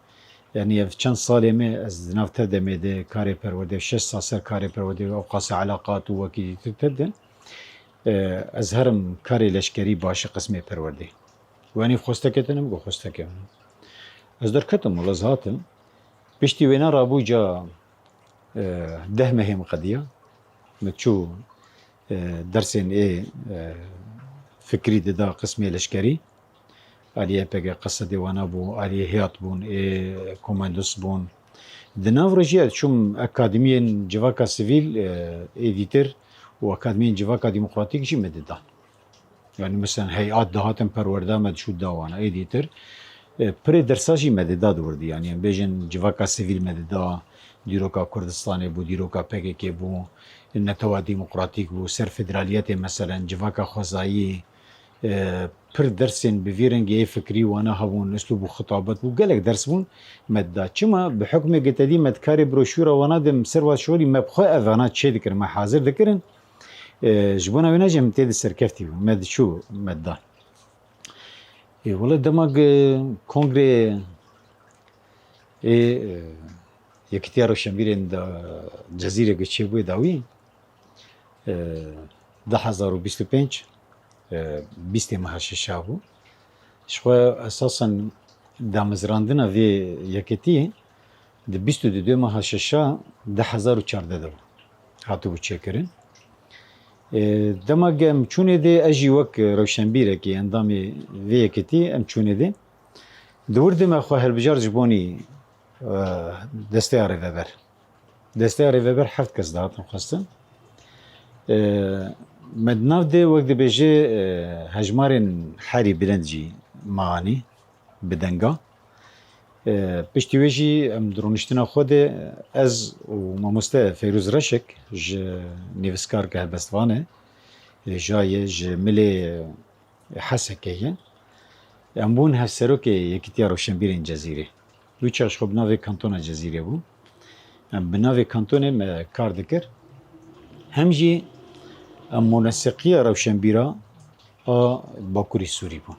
چند سالی می از جنوا تدمی ده کاری پرورده 6 سال کاری پرورده و قاس علاقات و وکی تده از هرم کاری لشکری باشه قسمی پرورده وانی خواسته کتنم گو خواسته کنم از در کتم ملازهاتم بشتی وینا رابو جا 10 مهم قضیه متشو درسين فكري دا قسمي لشكري آلية بقى قصة ديوانا بون آلية هيات بون كوماندوس بون دناف رجيات شم أكاديميين جواكا سيفيل إديتر وأكاديميين جواكا ديمقراطيك جي مددا يعني مثلا هيئات دهاتن پرورده مدشود داوانا إديتر بري درساجي مددا دوردي يعني بيجن جواكا سيفيل مددا دیروکا کردستان بو دیروکا PKK بو نتوا ديمقراطيك بو سر فدراليتي مثلا جواكا خوزایی پر درسين بفيرنجي فكري وانا هبون اسلوب خطابات وقالك درس بون مدا چما بحكم قتدي مدكاري بروشورا وانا دم سروات شوري مبخوا اذانا تشي ذكر ما حاضر ذكرن جبونا ونجم تيد سركفتي مد شو مدا والله دماغ كونغري يكتيارو شمبيرين دا جزيرة قتشيبوي داوي 2025 بیستی مهششا بو شخوا اساسا دامزراندنا وی یکتی د 22 مهششا 1014 دو هاتو بو چکرین دماغ ام چونه ده اجی وک روشنبیره کی اندامی وی یکتی ام چونه ده دور دم خو هر بجار جبونی دستیار وبر دستیار وبر هفت کس داتن خواستن مدناف ده وقت بيجي هجمارن حاري بلندجي معاني بدنگا بشتي ويجي ام درونشتنا خود از وماموستا فيروز رشك ج نيفسكار که بستوانه جاي ج ملي حسكيه امبون هسرو که يكتيا روشنبيرين جزيره ويچاش خب ناوي كانتونا جزيره بو ام بناوي كانتونه کار دکر همجي منسقية روشنبيرا باكوري سوري بون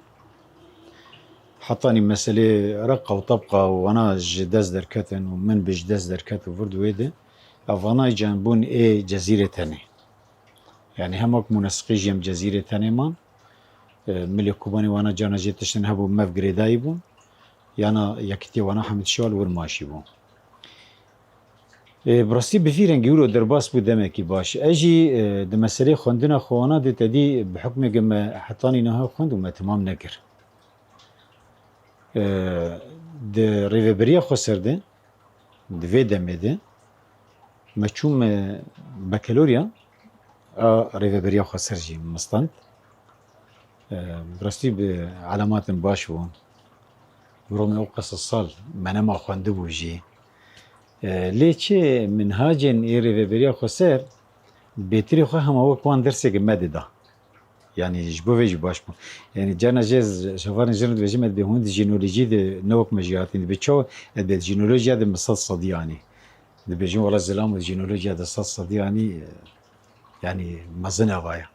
حطاني مسألة رقة وطبقة وانا جداز دركتن ومن بجداز دركت وفرد ويده افانا جانبون جزيرة تاني يعني همك منسقي جيم جزيرة تاني مان ملي كوباني وانا جانا جيتشن هبو مف غريداي بون يانا يكتي وانا حمد شوال ورماشي بون براستی بفیرنگی رو درباس بود دمکی باش اجی د مسئله خوندنا خوانا د تدی بحکم گم حتانی نه خوند و ما تمام نکر د ریوبریا خسرده د و دمده مچوم بکالوریا ریوبریا خسرجی مستند براستی به علامات باش بون برام او قصه سال من ما خونده بوجی لیچه منهاجن ایره و بریا خسر بهتری خو هم او کوان درسه که مدده yani jbo ve baş bu yani cana jez şafarın jenu ve jemed be hund jenoloji de novak mejiatin be ço de jenoloji de mesal sadiyani de be jin wala zelam jenoloji de sal sadiyani yani mazana vaya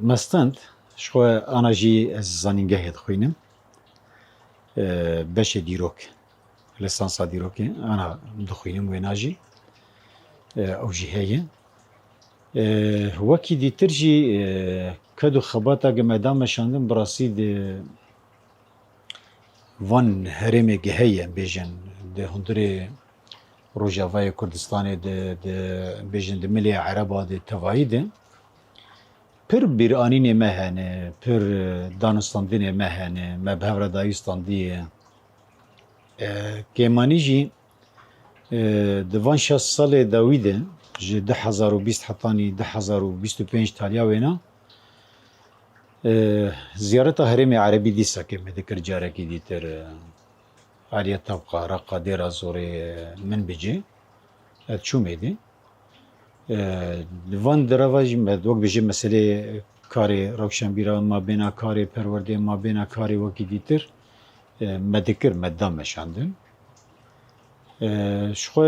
mastant şo anaji az zaninge het khoynim beş dirok lisansa diroki ana dixwînim wê najî ew jî heye wekî dîtir jî ket û xebata gemedam meşandin bi rastî di van herêmê heye bêjin di hundirê Rojavayê Kurdistanê de bêjin di milê Ereba de tevayî de pir bîranînê me hene pir danistandinê me hene me bi hev re dayî standîye کیمانی جی دوان شش سال داویده جه 2020 حتانی 2025 تالیا وینا زیارت حرم عربی دیسا که مدکر جاره کی دیتر عالیت طبقه رقا دیرا زوری من بجی چو میدی دوان دراواجی مدوک بجی مسئله کاری روشنبیرا ما بینا کاری پرورده ما بینا کاری وکی دیتر مدکر مدام مشاندن شخو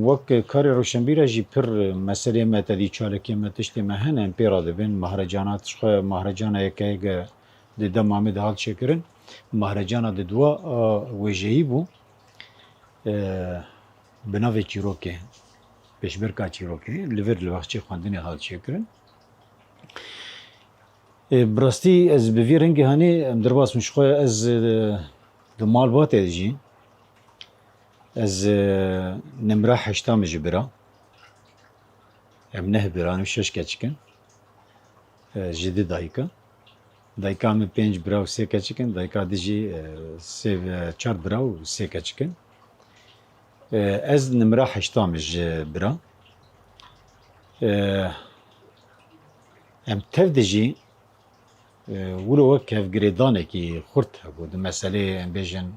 وک کار روشنبیره جی پر مسئله متدی چالکی متشتی مهنن پیرا دبن مهرجانات شخو مهرجان یکیگه د محمد حال شکرن مهرجان د دوا وجهی بو بناوی چیروکه پیشبرکا چیروکه لور لوخچی خواندنی حال شکرن براستی از بوی رنگی هانی درباس مشخواه از دمال بات ادجی از نمره 8 مجبرا ام نه برانو 6 کچکن جدی دایکا می 5 برا و 3 کچکن دایکا دیجی 4 برا و 3 کچکن از نمره 8 مجبرا ام تف دیجی ولو وك هفجريدانه كي خرط بود مسألة بيجن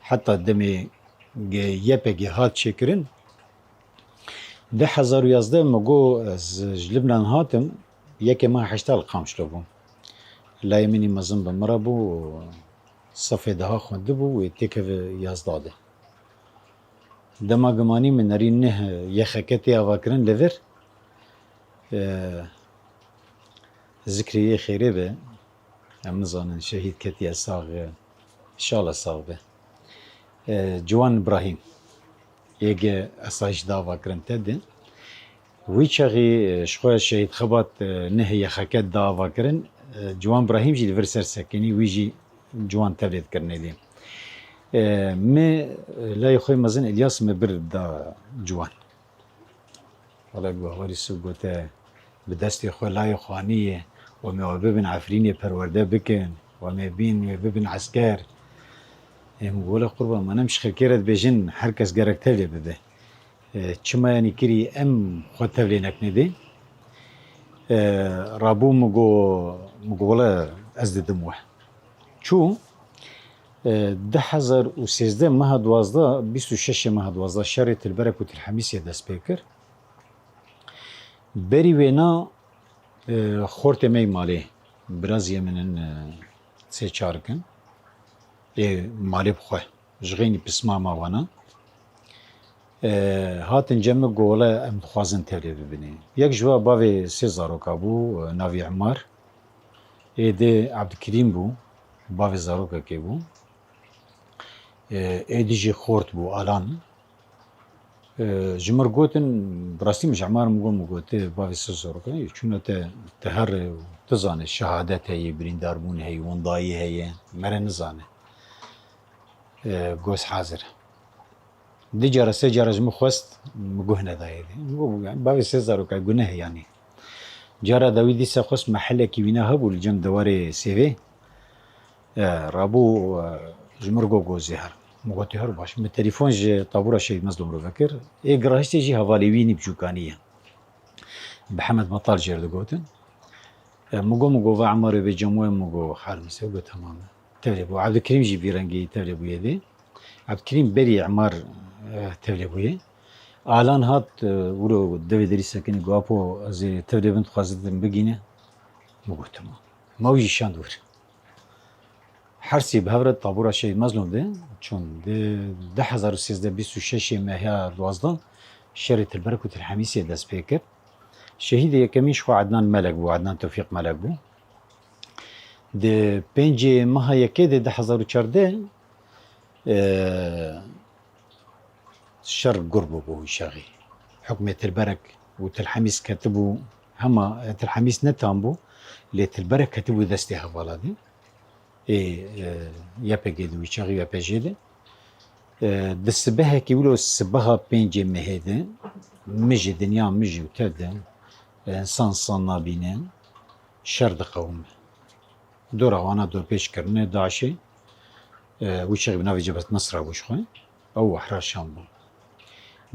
حتى دمي یپگی هات چکرین 2011 مگو از لبنان هاتم یکی ما حشتال قامشلو بوم لای منی مزن بمرا بو صفه ده خونده بو و تکه یازداده دما گمانی من نرین نه یخکتی آواکرن لور ذکری خیره به هم نزانن شهید کتی ساغ شاله ساغ به جوان ابراهیم یک اسایش داوا کرن تده وی چغی شخوی شهید خبات نه یخکت داوا کرن جوان ابراهیم جی دیور سر سکنی وی جی جوان تولید کرنه دی می لای خوی مزن الیاس مبر دا جوان ولی گوهواری سو گوته به دستی خوی لای خوانیه و می ببین عفرینی پرورده بکن و می بین ببین عسکر مقوله قربان ما نمش خيرت بيجن هركس جرك تبلي بده چما يعني كري ام خو تبلي نكندي رابو مقوله ازد دموح شو 2013 مها 12 26 مها 12 شريت البرك والحميسيه دا سبيكر بري وينا خورت مي مالي برازيه من سي چاركن مالی بخواه جغینی پسما ما وانا هاتن جمع گوله ام دخوازن تبلی ببینی یک جوا باوی 3000 بو ناوی عمار ایده عبدالکریم بو باوی زاروکا که بو ایدی جی خورت بو آلان جمر گوتن براستی مش عمار مگوته باوی 3000 چونه ته هر تزانه شهادت هی بریندار بون هی وندایی هی مره نزانه گوز حاضر دی جاره سه جاره جمع خواست مگوه ندایده باوی 3000 که گناه یعنی جاره داوی دی سه خواست محله کی وینا هبو الجم دواره سیوه رابو جمرگو گوزی هر مگوتی هر باش می تلفن جه طابورا شهید مظلوم رو فکر ای گراهشتی جی حوالی وینی بجوکانیه بحمد مطال جرد گوتن مگو و عمارو به جمعه مگو حال مسیو گو تمامه تبلي بو عبد الكريم جي بيرنجي تبلي بو يدي عبد الكريم بري عمار تبلي بو آلان هات ولو دوي دري سكني غابو زي تبلي بنت خازدن بگينه مگو تمام موجي شان دور حرسي بهورة طابورا شهيد مظلوم ده چون ده 2013 ماهيا 12 شريت البركة الحميسية ده سبيكر شهيد يكمين شو عدنان ملك بو عدنان توفيق ملك بو ده پنج ماه یکی ده 2014 شر قربو بو شاغي حكمة البرك وتلحميس كتبو هما تلحميس نتام بو لتلبرك كتبو دستي حوالا دي يابا جيدو شاغي يابا جيده دسبها كيولو سبها پنج ماه ده مجي دنيا مجي وتده انسان صنا بينين شر دقوم دور وانا دور پیش کرنه داعشی و چه بناوی جبهت نصر وش خواه او احرار شام بون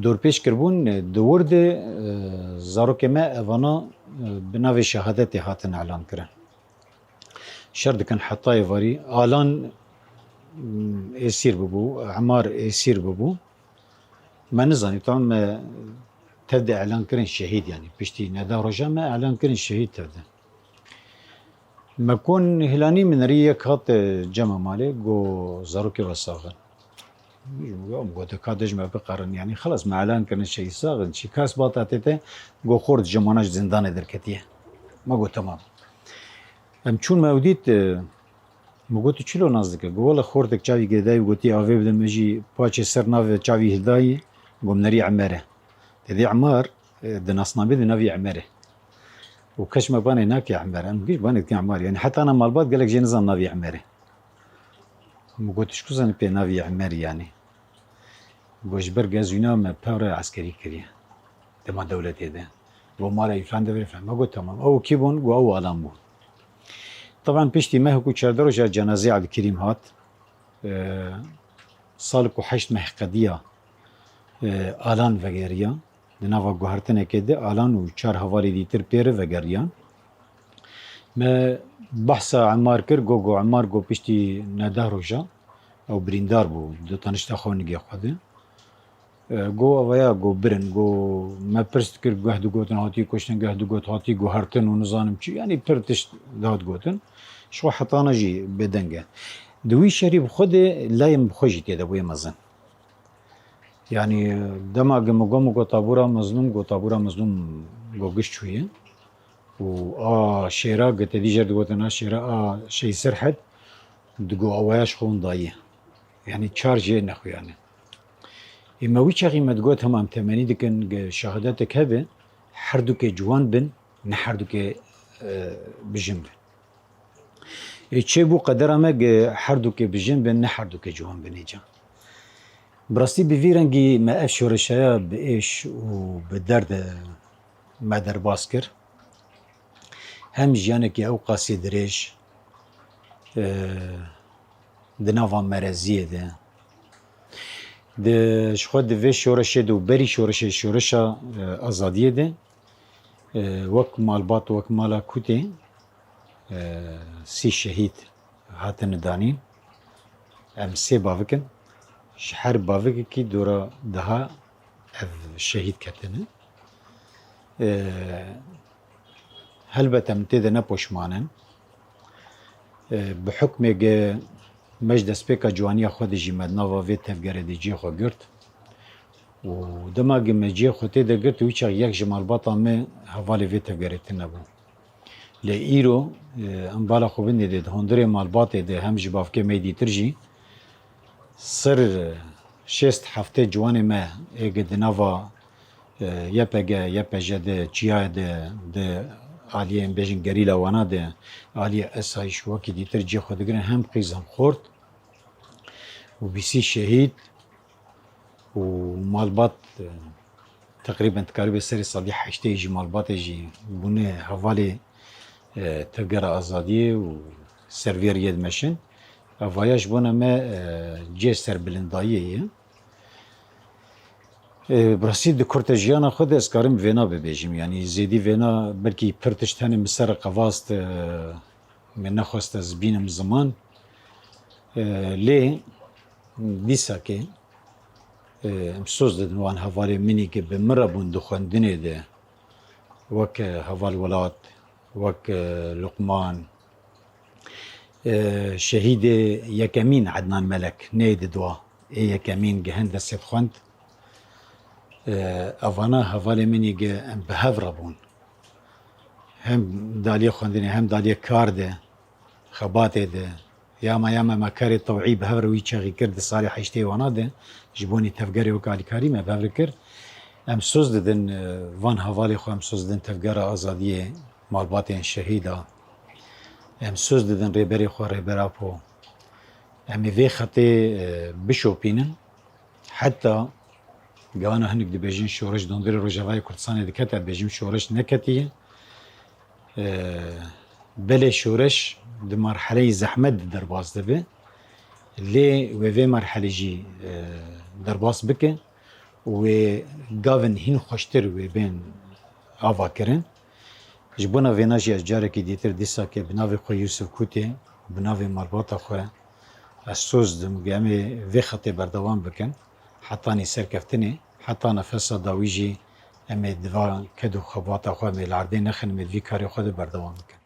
دور پیش کربون دورد زاروک ما اوانا بناوی شهادت هاتن اعلان کرن شرد کن حطای واری آلان اسیر ببو عمار اسیر ببو ما نزانی طبعا ما تبدا اعلان کرن شهید يعني پشتی ندا رجا ما اعلان کرن شهید تبدا ما كون هلاني من ريك هات جمع مالي جو زاروكي وصاغن يوم قلت كادج ما بقرن يعني خلاص ما اعلان كان شيء صاغن شي كاس باطاتته جو خورد جماناش زندان دركتيه ما قلت تمام ام چون ما وديت ما قلت چلو نازدك جو والله خوردك چاوي گداي قلتي اوي بدم مجي باچي سر ناف چاوي هداي قوم نري عماره تدي عمار دناصنا بيد نافي عماره وكش ما باني هناك يا عمار انا مقيش باني كي عمار يعني حتى انا مالبات قال لك جي نظام نافي عماري ما قلتش كوز انا بي نافي عماري يعني قوش برق زينا ما باورا عسكري كريه تما دولتي ده ومالا يفلان ده فلان ما قلت تمام او كيبون او الان بون طبعا بيشتي ما هكو شاردرو جا جنازه عبد الكريم هات سالكو حشت محقديه الان وغيريا ناوا گوهرتنه کده الان و چار حوالی دیتر پیره و گریان ما بحث عمار کر گو عمار گو پشتی نده روژا او بریندار بو دو تانشتا خونگی خوده گو اویا گو برن گو ما پرست کر گه دو گوتن هاتی کشتن گه دو گوت هاتی گو هرتن و نزانم چی یعنی پرتش داد گوتن شو حتانا جی بدنگه دوی شریف خود لایم بخوشی تیده بوی مزن yani dema gemogam gotabura mazlum gotabura mazlum gogiş çuye û a şêra gete dîjer digotin a şêra a şey serhed digo awaya ji xwe dayê yani çar jê nexwe yani ême wî çaxî me digot hema em temenî dikin şehadetek hebe her dukê ciwan bin ne her dukê bijin bin çêbû qedera me her dukê bijin bin ne her dukê ciwan bin êca براستی به وی رنگی ما اف شورشیا به ایش و به درد ما در باز کر هم جیانه که او قاسی دریش دناوان مرزیه ده ده شخود ده وی شورشه ده و بری شورشه ازادیه ده وک مالبات وک مالا کوته سی شهید هاتن دانین ام سی باوکن شهر باوکی کی دورا daha ev şehit ketini. Helbette mtede ne poşmanen. Bi hukme ge mecdes peka civaniya xwe de jî mednava vê tevgerê de ciyê xwe girt. û dema ge me ciyê xwe tê de girt wî çax yek ji malbata me hevalê vê tevgerê tune bû. Lê îro em bala xwe bindê de hundirê malbatê de hem ji bavkê me dîtir jî سر شست هفته جوان ما اگه دنوا یپگه یپجه ده چیای ده آلیه ام بیجن گریلا وانا ده آلیه اسای شوکی دیتر جی خود گرن هم قیز هم خورد و بیسی شهید و مالبات تقریبا تقریبا سری سالی حشته جی مالبات جی بونه حوالی تفگر آزادیه و سرویر ید مشن اوایش بونه ما جه سر بلنداییه براستی د کورتژیانا خود اسکارم وینا ببیجیم یعنی زیدی وینا بلکی پرتشتن مسر قواست من نخواست از بینم زمان لی دیسا که امسوز دادن وان حوالی منی که به مربون دخواندنه ده وک حوال ولات وک لقمان شهید یکمین عدنان ملک نید دوا یکمین گهند سید خوند اوانا حوالی منی که به هفرابون هم دالی خوندنی هم دالی کار ده خباته ده یاما مکاری طوعی به هفروی چاقی کرد سالی حشتی وانا ده جبونی تفگری و کالی کاری ما به هفر کرد ام سوز ددن وان حوالی خو ام سوز ددن تفگر آزادی مالباتین شهیده ام سوز ددن ریبری خو ریبرا پو امی وی خطی بشوپینن حتی گوانا هنگ دی بیجین شورش دندر روجاوای کردستان دکت بیجیم شورش نکتیه بله شورش دی مرحله زحمت درباز دبه لی وی مرحله جی درباز بکن و گاون هین خوشتر و بین آوا کرن جبونا ویناجی از جاره که دیتر دیسا که بناوی خواه یوسف کوتی بناوی مرباطا خواه از سوز دم گامی وی خطی بردوان بکن حتی نی سرکفتنی حتی نفسا داویجی امی دوا کدو خباتا خواه می لعردی نخن می دوی کاری خود بردوان بکن